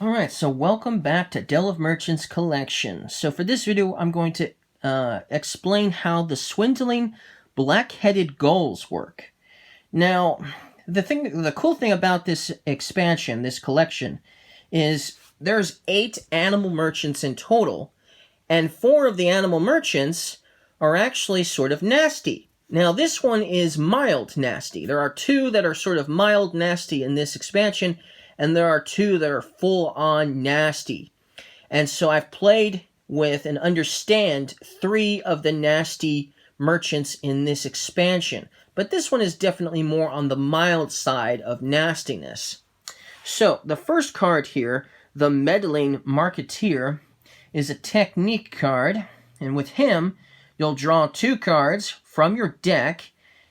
Alright, so welcome back to Dell of Merchants Collection. So for this video, I'm going to explain how the swindling black-headed gulls work. Now, the cool thing about this expansion, this collection, is there's 8 animal merchants in total, and 4 of the animal merchants are actually sort of nasty. Now, this one is mild nasty. There are 2 that are sort of mild nasty in this expansion, and there are 2 that are full-on nasty. And so I've played with and understand 3 of the nasty merchants in this expansion. But this one is definitely more on the mild side of nastiness. So, the first card here, the Meddling Marketeer, is a technique card. And with him, you'll draw 2 cards from your deck,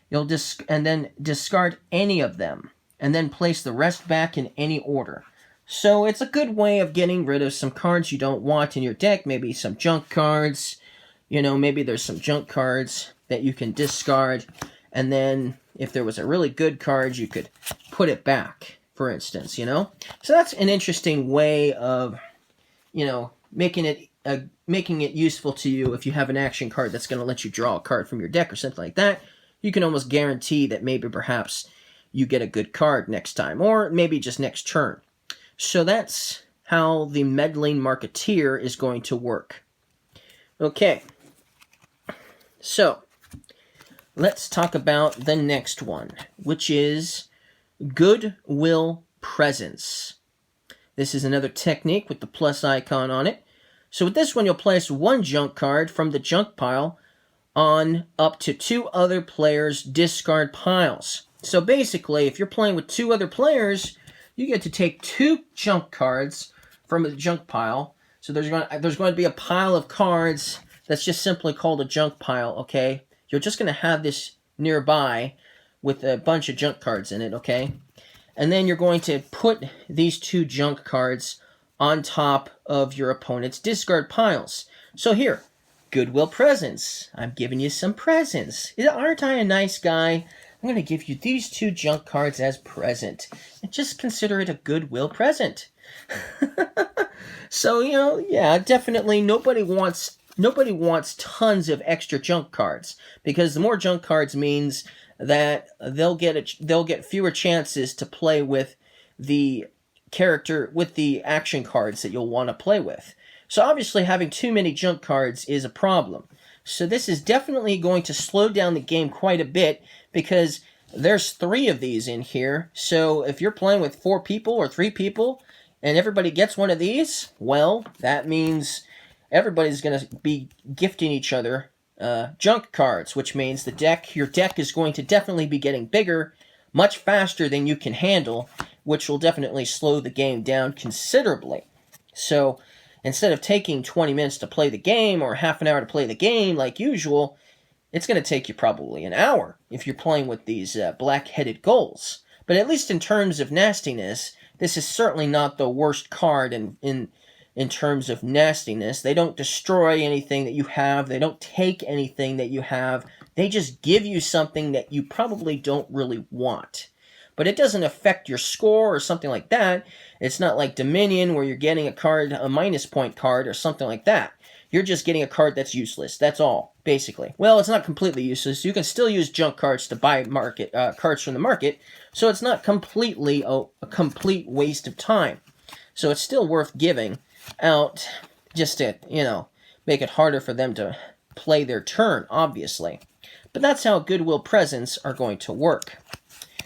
and then discard any of them, and then place the rest back in any order. So it's a good way of getting rid of some cards you don't want in your deck, maybe some junk cards, maybe there's some junk cards that you can discard, and then if there was a really good card, you could put it back, for instance, So that's an interesting way of, making it useful to you if you have an action card that's going to let you draw a card from your deck or something like that. You can almost guarantee that maybe perhaps you get a good card next time, or maybe just next turn. So that's how the Meddling Marketeer is going to work. Okay, so let's talk about the next one, which is Goodwill Presence. This is another technique with the plus icon on it. So with this one, you'll place 1 junk card from the junk pile on up to 2 other players' discard piles. So basically, if you're playing with 2 other players, you get to take 2 junk cards from the junk pile. So there's going to be a pile of cards that's just simply called a junk pile, okay? You're just going to have this nearby with a bunch of junk cards in it, okay? And then you're going to put these 2 junk cards on top of your opponent's discard piles. So here, Goodwill Presents. I'm giving you some presents. Aren't I a nice guy? I'm going to give you these 2 junk cards as present. And just consider it a Goodwill present. So, yeah, definitely nobody wants tons of extra junk cards, because the more junk cards means that they'll get fewer chances to play with the action cards that you'll want to play with. So obviously having too many junk cards is a problem. So this is definitely going to slow down the game quite a bit, because there's 3 of these in here. So if you're playing with 4 people or 3 people and everybody gets one of these, well, that means everybody's going to be gifting each other junk cards, which means your deck is going to definitely be getting bigger much faster than you can handle, which will definitely slow the game down considerably. So instead of taking 20 minutes to play the game or half an hour to play the game like usual, it's going to take you probably an hour if you're playing with these black-headed gulls. But at least in terms of nastiness, this is certainly not the worst card in terms of nastiness. They don't destroy anything that you have. They don't take anything that you have. They just give you something that you probably don't really want. But it doesn't affect your score or something like that. It's not like Dominion where you're getting a minus point card or something like that. You're just getting a card that's useless. That's all, basically. Well, it's not completely useless. You can still use junk cards to buy cards from the market, so it's not completely a complete waste of time. So it's still worth giving out just to, make it harder for them to play their turn, obviously. But that's how Goodwill Presents are going to work.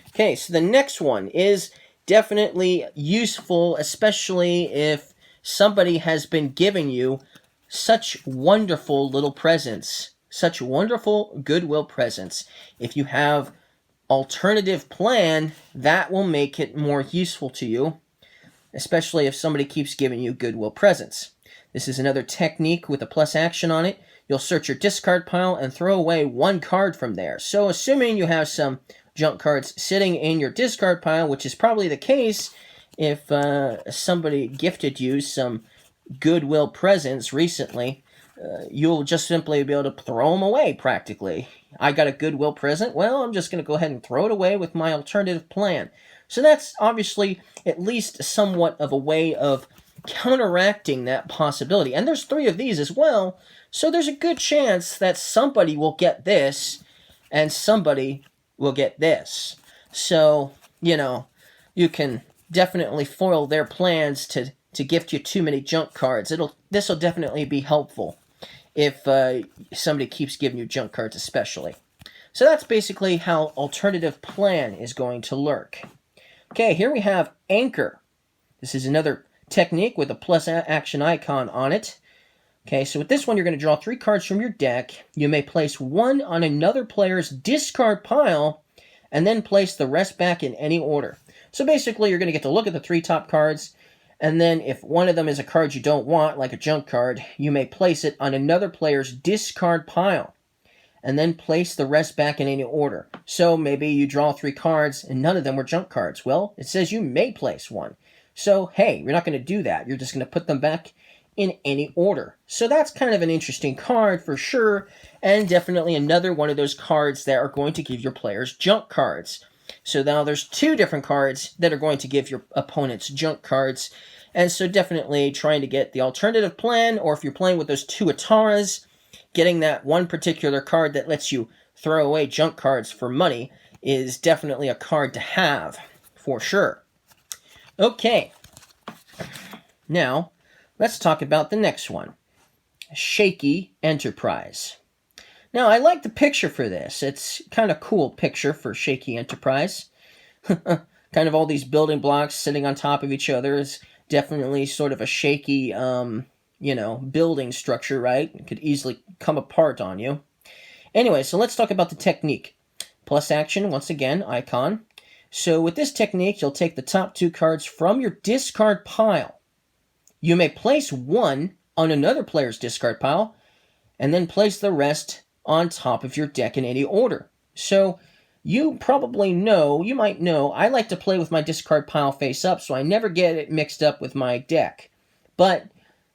Okay, so the next one is definitely useful, especially if somebody has been giving you such wonderful little presents, such wonderful Goodwill presents. If you have alternative plan, that will make it more useful to you, especially if somebody keeps giving you Goodwill presents. This is another technique with a plus action on it. You'll search your discard pile and throw away 1 card from there. So assuming you have some junk cards sitting in your discard pile, which is probably the case if somebody gifted you some Goodwill presents recently, you'll just simply be able to throw them away practically. I got a Goodwill present, well, I'm just going to go ahead and throw it away with my alternative plan. So that's obviously at least somewhat of a way of counteracting that possibility. And there's 3 of these as well, so there's a good chance that somebody will get this and somebody will get this. So, you can definitely foil their plans to gift you too many junk cards. This will definitely be helpful if somebody keeps giving you junk cards especially. So that's basically how alternative plan is going to lurk. Okay, here we have anchor. This is another technique with a plus action icon on it. Okay, so with this one, you're going to draw 3 cards from your deck. You may place one on another player's discard pile, and then place the rest back in any order. So basically, you're going to get to look at the 3 top cards, and then if one of them is a card you don't want, like a junk card, you may place it on another player's discard pile, and then place the rest back in any order. So maybe you draw 3 cards, and none of them were junk cards. Well, it says you may place one. So, hey, you're not going to do that. You're just going to put them back in any order. So that's kind of an interesting card for sure, and definitely another one of those cards that are going to give your players junk cards. So now there's 2 different cards that are going to give your opponents junk cards, and so definitely trying to get the alternative plan, or if you're playing with those 2 Ataras, getting that one particular card that lets you throw away junk cards for money is definitely a card to have, for sure. Okay, now let's talk about the next one, Shaky Enterprise. Now, I like the picture for this. It's kind of cool picture for Shaky Enterprise. Kind of all these building blocks sitting on top of each other is definitely sort of a shaky, building structure, right? It could easily come apart on you. Anyway, so let's talk about the technique. Plus action, once again, icon. So with this technique, you'll take the top 2 cards from your discard pile. You may place one on another player's discard pile, and then place the rest on top of your deck in any order. So you might know, I like to play with my discard pile face up, so I never get it mixed up with my deck.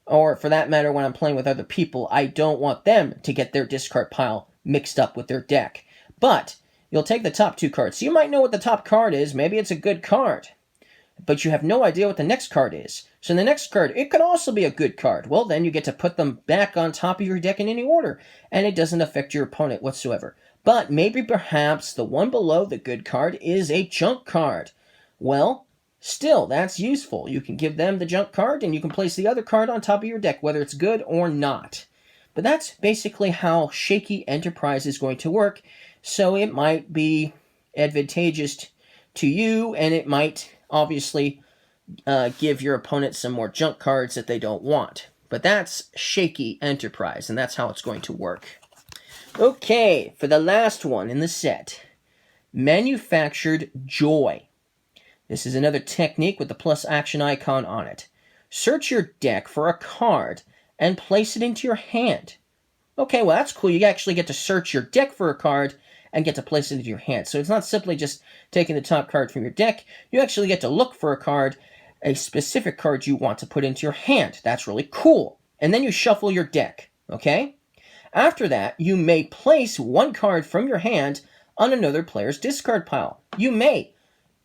Or for that matter, when I'm playing with other people, I don't want them to get their discard pile mixed up with their deck. But you'll take the top 2 cards. So you might know what the top card is. Maybe it's a good card, but you have no idea what the next card is. So the next card, it could also be a good card. Well, then you get to put them back on top of your deck in any order, and it doesn't affect your opponent whatsoever. But maybe perhaps the one below the good card is a junk card. Well, still, that's useful. You can give them the junk card, and you can place the other card on top of your deck, whether it's good or not. But that's basically how Shaky Enterprise is going to work, so it might be advantageous to you, and it might obviously give your opponent some more junk cards that they don't want. But that's Shaky Enterprise, and that's how it's going to work. Okay, for the last one in the set, Manufactured Joy. This is another technique with the plus action icon on it. Search your deck for a card and place it into your hand. Okay, well that's cool. You actually get to search your deck for a card and get to place it into your hand. So it's not simply just taking the top card from your deck. You actually get to look for a card, a specific card you want to put into your hand. That's really cool. And then you shuffle your deck, okay? After that, you may place one card from your hand on another player's discard pile. You may,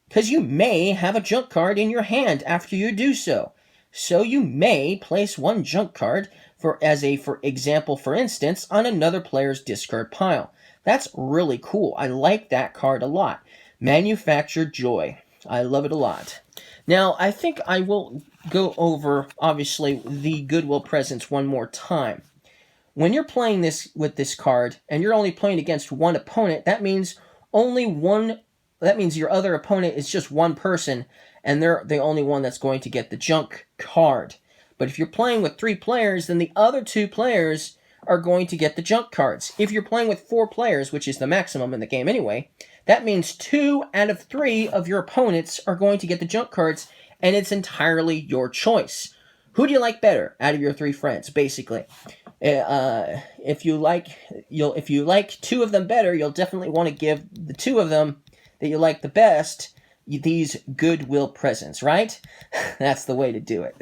because you may have a junk card in your hand after you do so. So you may place one junk card, for example, for instance, on another player's discard pile. That's really cool. I like that card a lot. Manufactured Joy. I love it a lot. Now, I think I will go over, obviously, the Goodwill Presents one more time. When you're playing this with this card, and you're only playing against one opponent, that means your other opponent is just one person, and they're the only one that's going to get the junk card. But if you're playing with 3 players, then the other 2 players are going to get the junk cards. If you're playing with 4 players, which is the maximum in the game anyway, that means 2 out of 3 of your opponents are going to get the junk cards, and it's entirely your choice. Who do you like better out of your 3 friends, basically? If you like 2 of them better, you'll definitely want to give the 2 of them that you like the best these Goodwill Presents, right? That's the way to do it.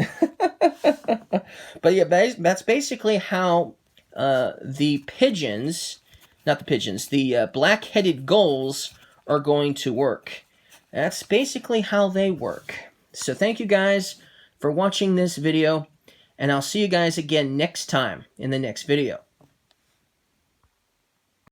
But yeah, that's basically how the black-headed gulls are going to work. That's basically how they work. So thank you guys for watching this video, and I'll see you guys again next time in the next video.